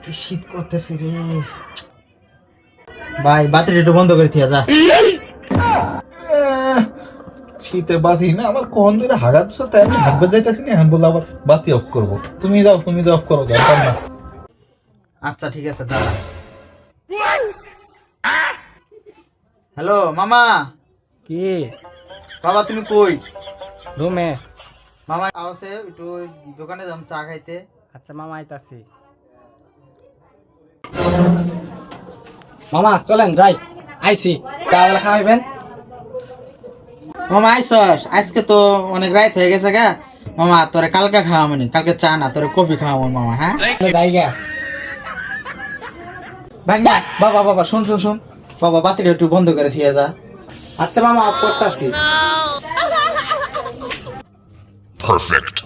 কি শীত করতেছে রে ভাই, বাতিটা একটু বন্ধ করে থিয়া যা। শীতে বাঁচি না আমার কোন ধরে হাগাত তাই আমি হাঁটবে যাইতেছি না, এখন বলে আবার বাতি অফ করবো। তুমি যাও অফ করো, জানতাম না। আচ্ছা ঠিক আছে দাঁড়া। হ্যালো মামা। কি বাবা তুমি কই? রুমে। মামা আছে একটু দোকানে যাম চা খাইতে। আচ্ছা মামা আইতাছি। মামা চলেন যাই, আইছি। চা বলে খাওয়াইবেন? মামা আইসস? আজকে তো অনেক রাত হয়ে গেছে গা মামা, তোরে কালকে খাওয়া মানে, কালকে চা না তোরে কফি খাওয়াবো মামা। হ্যাঁ যাই গা। ভাই না বাবা, বাবা শুন শুন শুন, বাবা বাতিটা একটু বন্ধ করে থিয়ে যা। আচ্ছা মামা অফ করতাছি। Perfect.